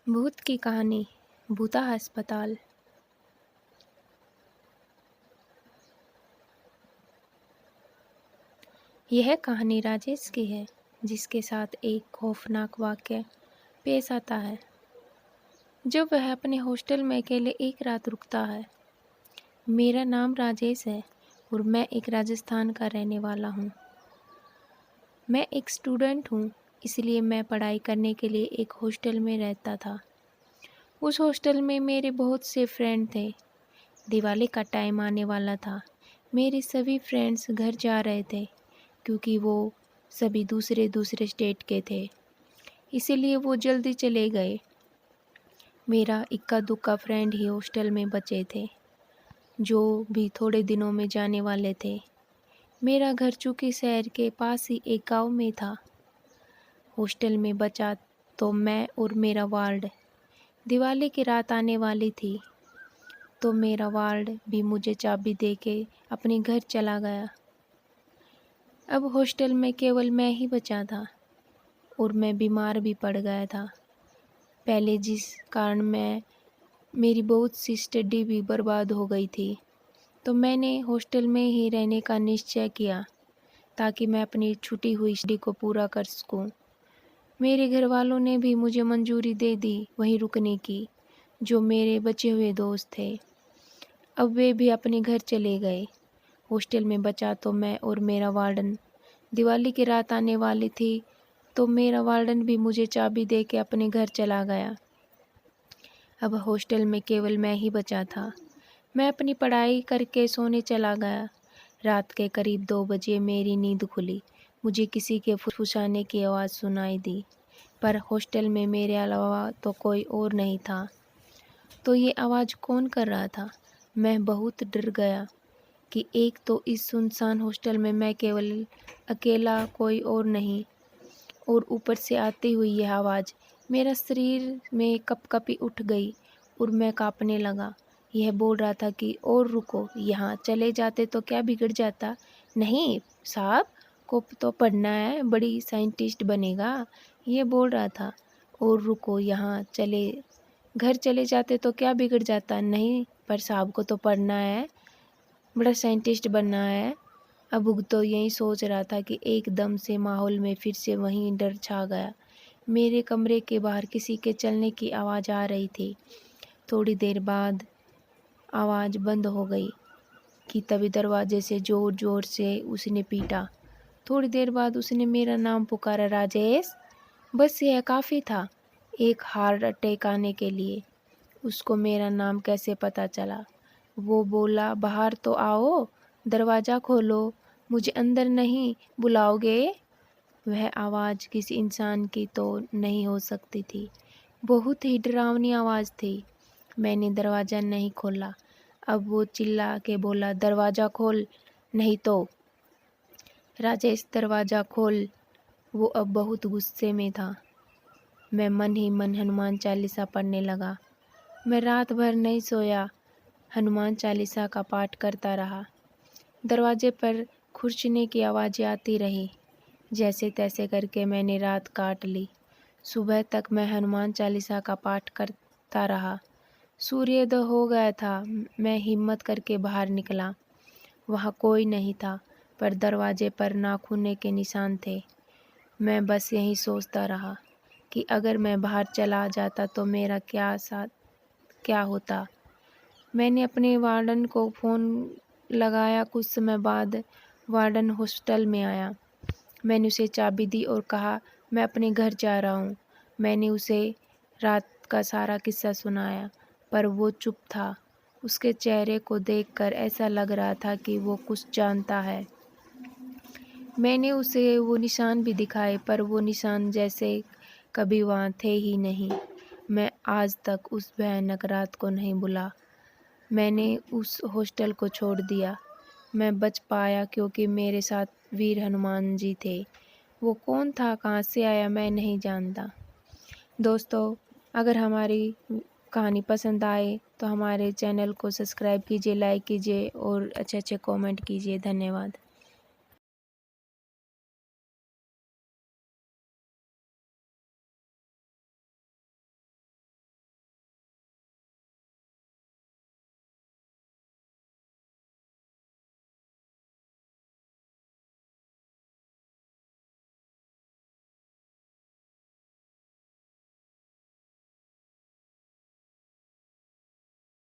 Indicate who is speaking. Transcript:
Speaker 1: भूत की कहानी भूता अस्पताल। यह कहानी राजेश की है, जिसके साथ एक खौफनाक वाक़या पेश आता है जब वह अपने हॉस्टल में अकेले एक रात रुकता है। मेरा नाम राजेश है और मैं एक राजस्थान का रहने वाला हूँ। मैं एक स्टूडेंट हूँ, इसलिए मैं पढ़ाई करने के लिए एक हॉस्टल में रहता था। उस हॉस्टल में मेरे बहुत से फ्रेंड थे। दिवाली का टाइम आने वाला था। मेरे सभी फ्रेंड्स घर जा रहे थे क्योंकि वो सभी दूसरे दूसरे स्टेट के थे, इसीलिए वो जल्दी चले गए। मेरा इक्का दुक्का फ्रेंड ही हॉस्टल में बचे थे, जो भी थोड़े दिनों में जाने वाले थे। मेरा घर चूँकि शहर के पास ही एक गांव में था। हॉस्टल में बचा तो मैं और मेरा वार्ड। दिवाली की रात आने वाली थी तो मेरा वार्ड भी मुझे चाबी दे के अपने घर चला गया। अब हॉस्टल में केवल मैं ही बचा था और मैं बीमार भी पड़ गया था पहले, जिस कारण मेरी बहुत सी स्टडी भी बर्बाद हो गई थी। तो मैंने हॉस्टल में ही रहने का निश्चय किया ताकि मैं अपनी छूटी हुई स्टडी को पूरा कर सकूं। मेरे घर वालों ने भी मुझे मंजूरी दे दी वहीं रुकने की, जो मेरे बचे हुए दोस्त थे। अब वे भी अपने घर चले गए। हॉस्टल में बचा तो मैं और मेरा वार्डन। दिवाली की रात आने वाली थी तो मेरा वार्डन भी मुझे चाबी दे के अपने घर चला गया। अब हॉस्टल में केवल मैं ही बचा था। मैं अपनी पढ़ाई करके सोने चला गया। रात के करीब 2 बजे मेरी नींद खुली। मुझे किसी के फुसफुसाने की आवाज़ सुनाई दी, पर हॉस्टल में मेरे अलावा तो कोई और नहीं था। तो ये आवाज़ कौन कर रहा था? मैं बहुत डर गया कि एक तो इस सुनसान हॉस्टल में मैं केवल अकेला, कोई और नहीं, और ऊपर से आती हुई यह आवाज़ मेरा शरीर में कँपकँपी उठ गई और मैं काँपने लगा। यह बोल रहा था कि और रुको, यहाँ चले जाते तो क्या बिगड़ जाता? नहीं साहब को तो पढ़ना है, बड़ी साइंटिस्ट बनेगा, ये बोल रहा था। और रुको, यहाँ घर चले जाते तो क्या बिगड़ जाता? नहीं, पर साहब को तो पढ़ना है, बड़ा साइंटिस्ट बनना है। अब तो यही सोच रहा था कि एकदम से माहौल में फिर से वही डर छा गया। मेरे कमरे के बाहर किसी के चलने की आवाज़ आ रही थी। थोड़ी देर बाद आवाज़ बंद हो गई कि तभी दरवाजे से ज़ोर ज़ोर से उसने पीटा। थोड़ी देर बाद उसने मेरा नाम पुकारा, राजेश। बस यह काफ़ी था एक हार्ट अटैक आने के लिए। उसको मेरा नाम कैसे पता चला? वो बोला, बाहर तो आओ, दरवाज़ा खोलो, मुझे अंदर नहीं बुलाओगे? वह आवाज़ किसी इंसान की तो नहीं हो सकती थी। बहुत ही डरावनी आवाज़ थी। मैंने दरवाज़ा नहीं खोला। अब वो चिल्ला के बोला, दरवाज़ा खोल, नहीं तो। राजेश दरवाज़ा खोल। वो अब बहुत गुस्से में था। मैं मन ही मन हनुमान चालीसा पढ़ने लगा। मैं रात भर नहीं सोया, हनुमान चालीसा का पाठ करता रहा। दरवाजे पर खुरचने की आवाज़ें आती रही। जैसे तैसे करके मैंने रात काट ली। सुबह तक मैं हनुमान चालीसा का पाठ करता रहा। सूर्योदय हो गया था। मैं हिम्मत करके बाहर निकला। वहाँ कोई नहीं था, पर दरवाजे पर नाखूनों के निशान थे। मैं बस यही सोचता रहा कि अगर मैं बाहर चला जाता तो मेरा क्या होता। मैंने अपने वार्डन को फ़ोन लगाया। कुछ समय बाद वार्डन हॉस्टल में आया। मैंने उसे चाबी दी और कहा, मैं अपने घर जा रहा हूँ। मैंने उसे रात का सारा किस्सा सुनाया, पर वो चुप था। उसके चेहरे को देखकर ऐसा लग रहा था कि वो कुछ जानता है। मैंने उसे वो निशान भी दिखाए, पर वो निशान जैसे कभी वहाँ थे ही नहीं। मैं आज तक उस भयानक रात को नहीं भूला। मैंने उस हॉस्टल को छोड़ दिया। मैं बच पाया क्योंकि मेरे साथ वीर हनुमान जी थे। वो कौन था, कहाँ से आया, मैं नहीं जानता। दोस्तों, अगर हमारी कहानी पसंद आए तो हमारे चैनल को सब्सक्राइब कीजिए, लाइक कीजिए और अच्छे अच्छे कमेंट कीजिए। धन्यवाद।